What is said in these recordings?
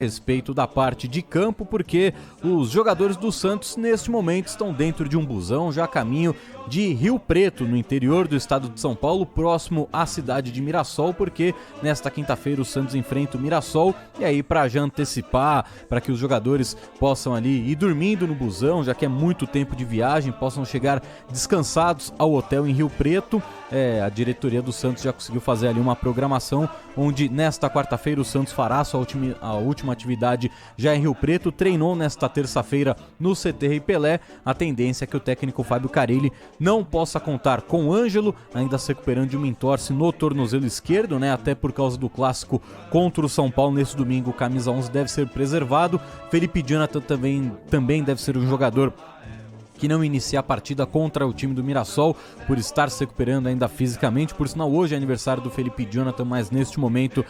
respeito da parte de campo, porque os jogadores do Santos neste momento estão dentro de um busão já a caminho de Rio Preto, no interior do estado de São Paulo, próximo à cidade de Mirassol, porque nesta quinta-feira o Santos enfrenta o Mirassol, e aí para já antecipar, para que os jogadores possam ali ir dormindo no busão, já que é muito tempo de viagem, possam chegar descansados ao hotel em Rio Preto, a diretoria do Santos já conseguiu fazer ali uma programação, onde nesta quarta-feira o Santos fará a última atividade já em Rio Preto, treinou nesta terça-feira no CT Rei Pelé. A tendência é que o técnico Fábio Carille não possa contar com o Ângelo, ainda se recuperando de uma entorse no tornozelo esquerdo, até por causa do clássico contra o São Paulo nesse domingo. O camisa 11 deve ser preservado. Felipe Jonathan também deve ser um jogador que não inicia a partida contra o time do Mirassol, por estar se recuperando ainda fisicamente. Por sinal, hoje é aniversário do Felipe Jonathan, mas neste momento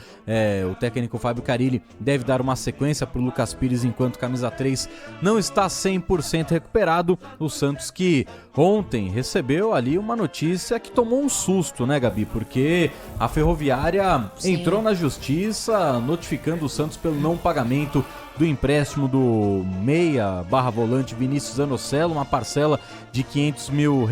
o técnico Fábio Carille deve dar uma sequência para o Lucas Pires, enquanto camisa 3 não está 100% recuperado. O Santos, que ontem recebeu ali uma notícia que tomou um susto, né, Gabi? Porque a Ferroviária entrou na justiça notificando o Santos pelo não pagamento do empréstimo do meia/volante Vinícius Zanocelo, uma parcela de R$500 mil,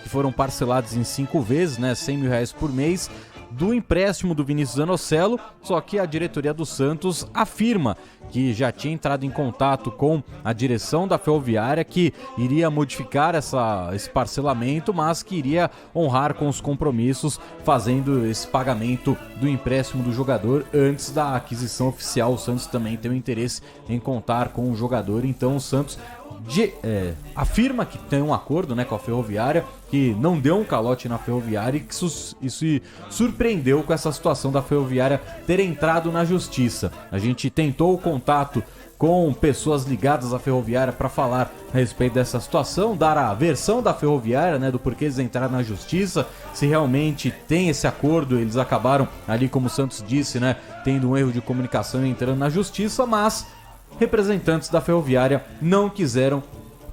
que foram parcelados em 5 vezes, R$100 mil por mês, do empréstimo do Vinícius Zanocelo. Só que a diretoria do Santos afirma que já tinha entrado em contato com a direção da Ferroviária, que iria modificar esse parcelamento, mas que iria honrar com os compromissos, fazendo esse pagamento do empréstimo do jogador antes da aquisição oficial. O Santos também tem o interesse em contar com o jogador, então o Santos afirma que tem um acordo com a Ferroviária, que não deu um calote na Ferroviária, e que isso surpreendeu com essa situação da Ferroviária ter entrado na justiça. A gente tentou o contato com pessoas ligadas à Ferroviária para falar a respeito dessa situação, dar a versão da Ferroviária, do porquê eles entraram na justiça, se realmente tem esse acordo. Eles acabaram ali, como o Santos disse, tendo um erro de comunicação e entrando na justiça, mas representantes da Ferroviária não quiseram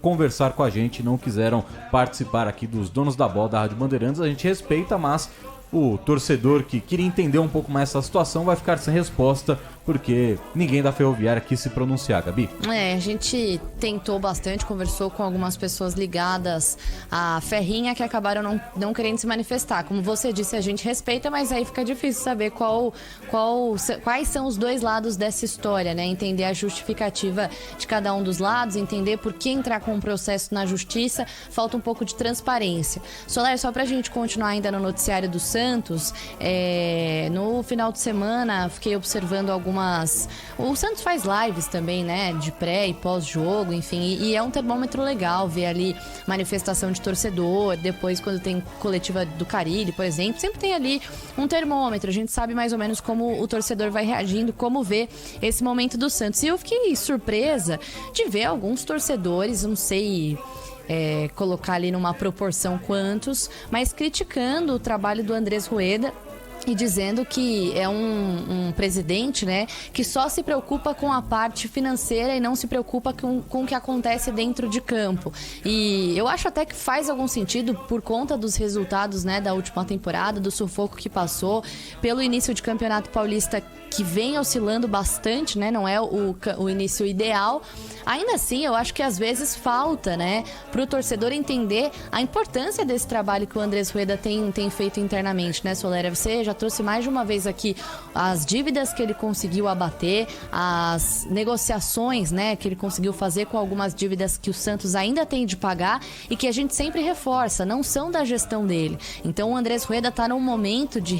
conversar com a gente, não quiseram participar aqui dos donos da bola da Rádio Bandeirantes. A gente respeita, mas o torcedor que queria entender um pouco mais essa situação vai ficar sem resposta, porque ninguém da Ferroviária quis se pronunciar, Gabi. A gente tentou bastante, conversou com algumas pessoas ligadas à Ferrinha, que acabaram não querendo se manifestar. Como você disse, a gente respeita, mas aí fica difícil saber quais são os dois lados dessa história, entender a justificativa de cada um dos lados, entender por que entrar com um processo na justiça. Falta um pouco de transparência. Soler, só pra gente continuar ainda no noticiário do Santos, no final de semana fiquei observando algumas... O Santos faz lives também, de pré e pós-jogo, enfim, e é um termômetro legal ver ali manifestação de torcedor. Depois, quando tem coletiva do Carille, por exemplo, sempre tem ali um termômetro. A gente sabe mais ou menos como o torcedor vai reagindo, como vê esse momento do Santos. E eu fiquei surpresa de ver alguns torcedores, não sei... colocar ali numa proporção quantos, mas criticando o trabalho do Andrés Rueda e dizendo que é um presidente, que só se preocupa com a parte financeira e não se preocupa com o que acontece dentro de campo. E eu acho até que faz algum sentido por conta dos resultados, da última temporada, do sufoco que passou, pelo início de Campeonato Paulista, que vem oscilando bastante, não é o início ideal. Ainda assim, eu acho que às vezes falta, para o torcedor entender a importância desse trabalho que o Andrés Rueda tem feito internamente, Solera? Você já trouxe mais de uma vez aqui as dívidas que ele conseguiu abater, as negociações, que ele conseguiu fazer com algumas dívidas que o Santos ainda tem de pagar e que a gente sempre reforça, não são da gestão dele. Então o Andrés Rueda está num momento de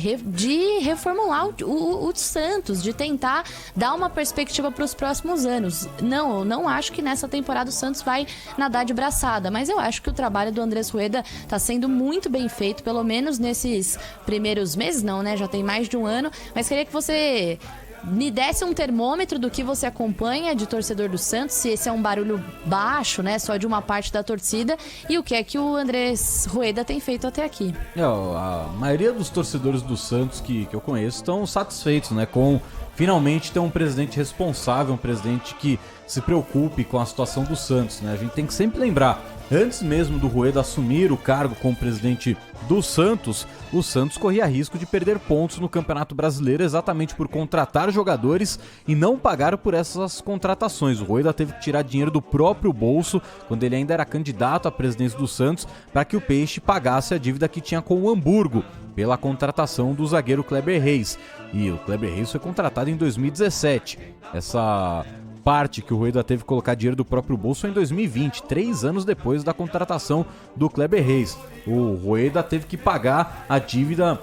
reformular o Santos, de tentar dar uma perspectiva para os próximos anos. Eu não acho que nessa temporada o Santos vai nadar de braçada, mas eu acho que o trabalho do Andrés Rueda está sendo muito bem feito, pelo menos nesses primeiros meses, já tem mais de um ano, mas queria que você me desse um termômetro do que você acompanha de torcedor do Santos, se esse é um barulho baixo, só de uma parte da torcida, e o que é que o Andrés Rueda tem feito até aqui. A maioria dos torcedores do Santos que eu conheço estão satisfeitos, com finalmente ter um presidente responsável, um presidente que se preocupe com a situação do Santos, né? A gente tem que sempre lembrar, antes mesmo do Rueda assumir o cargo como presidente do Santos, o Santos corria risco de perder pontos no Campeonato Brasileiro exatamente por contratar jogadores e não pagar por essas contratações. O Rueda teve que tirar dinheiro do próprio bolso, quando ele ainda era candidato à presidência do Santos, para que o Peixe pagasse a dívida que tinha com o Hamburgo, pela contratação do zagueiro Kleber Reis. E o Kleber Reis foi contratado em 2017. Essa parte que o Rueda teve que colocar dinheiro do próprio bolso foi em 2020, 3 anos depois da contratação do Kleber Reis. O Rueda teve que pagar a dívida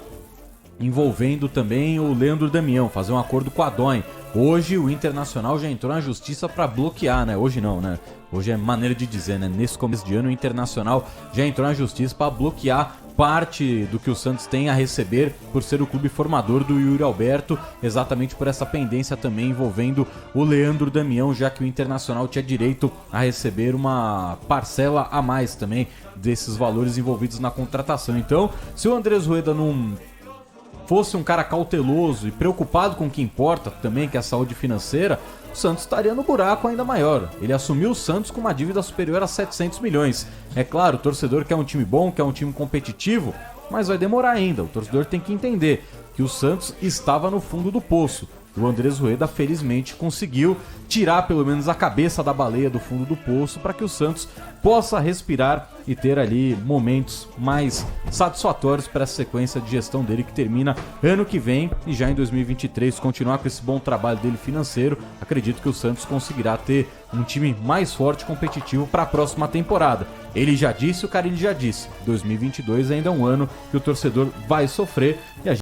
envolvendo também o Leandro Damião, fazer um acordo com a DOM. Hoje o Internacional já entrou na justiça para bloquear, né? Hoje não, né? Hoje é maneira de dizer, né? Nesse começo de ano o Internacional já entrou na justiça para bloquear parte do que o Santos tem a receber por ser o clube formador do Yuri Alberto, exatamente por essa pendência também envolvendo o Leandro Damião, já que o Internacional tinha direito a receber uma parcela a mais também desses valores envolvidos na contratação. Então, se o Andrés Rueda não fosse um cara cauteloso e preocupado com o que importa também, que é a saúde financeira, o Santos estaria no buraco ainda maior. Ele assumiu o Santos com uma dívida superior a 700 milhões. É claro, o torcedor quer um time bom, quer um time competitivo, mas vai demorar ainda. O torcedor tem que entender que o Santos estava no fundo do poço. O Andrés Rueda, felizmente, conseguiu tirar pelo menos a cabeça da baleia do fundo do poço para que o Santos possa respirar e ter ali momentos mais satisfatórios para essa sequência de gestão dele que termina ano que vem e já em 2023 continuar com esse bom trabalho dele financeiro. Acredito que o Santos conseguirá ter um time mais forte e competitivo para a próxima temporada. Ele já disse, o Carille já disse, 2022 ainda é um ano que o torcedor vai sofrer e a